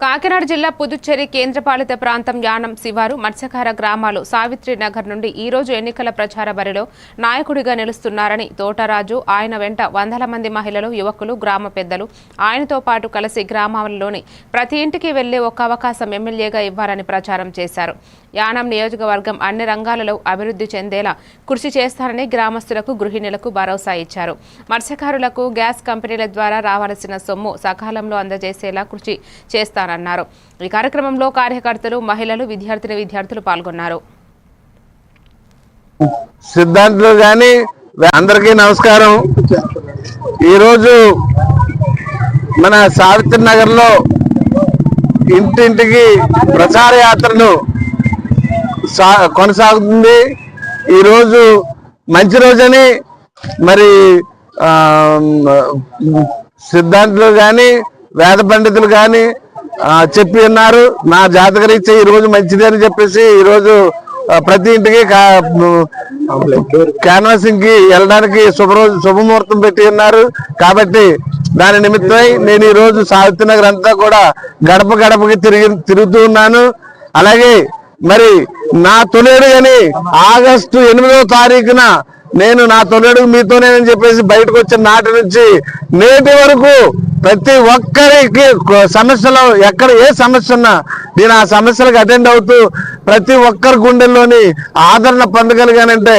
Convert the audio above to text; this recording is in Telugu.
కాకినాడ జిల్లా పుదుచ్చేరి కేంద్రపాలిత ప్రాంతం యానం శివారు మత్స్యకార గ్రామాలు సావిత్రి నగర్ నుండి ఈ రోజు ఎన్నికల ప్రచార బరిలో నాయకుడిగా నిలుస్తున్నారని తోటరాజు ఆయన వెంట వందల మంది మహిళలు యువకులు గ్రామ పెద్దలు ఆయనతో పాటు కలిసి గ్రామాలలోని ప్రతి ఇంటికి వెళ్లే ఒక అవకాశం ఎమ్మెల్యేగా ఇవ్వాలని ప్రచారం చేశారు. యానం నియోజకవర్గం అన్ని రంగాలలో అభివృద్ధి చెందేలా కృషి చేస్తారని గ్రామస్తులకు గృహిణులకు భరోసా ఇచ్చారు. మత్స్యకారులకు గ్యాస్ కంపెనీల ద్వారా రావాల్సిన సొమ్ము సకాలంలో అందజేసేలా కృషి చేస్తారన్నారు. ఈ కార్యక్రమంలో కార్యకర్తలు మహిళలు విద్యార్థులు పాల్గొన్నారు. సిద్ధాంతులు గాని అందరికీ నమస్కారం. ఈరోజు మన సావిత్రి నగర్ లో ఇంటింటికి ప్రచార యాత్రను కొనసాగుతుంది. ఈరోజు మంచి రోజని మరి సిద్ధాంతులు గాని వేద పండితులు గాని చెప్పి ఉన్నారు. నా జాతకరీత్యా ఈ రోజు మంచిది అని చెప్పేసి ఈరోజు ప్రతి ఇంటికి క్యాన్వాసింగ్ కి వెళ్ళడానికి శుభముహూర్తం పెట్టి ఉన్నారు. కాబట్టి దాని నిమిత్తమై నేను ఈ రోజు సావిత్రి నగర్ అంతా కూడా గడప గడపకి తిరుగుతూ ఉన్నాను. అలాగే మరి నా తొలేడు అని ఆగస్టు 8వ తారీఖున నేను నా తొలేడు మీతోనేనని చెప్పేసి బయటకు వచ్చిన నాటి నుంచి నేటి వరకు ప్రతి ఒక్కరికి సమస్యలు ఎక్కడ ఏ సమస్య ఉన్నా నేను ఆ సమస్యలకు అటెండ్ అవుతూ ప్రతి ఒక్కరి గుండెల్లోని ఆదరణ పొందగలిగానంటే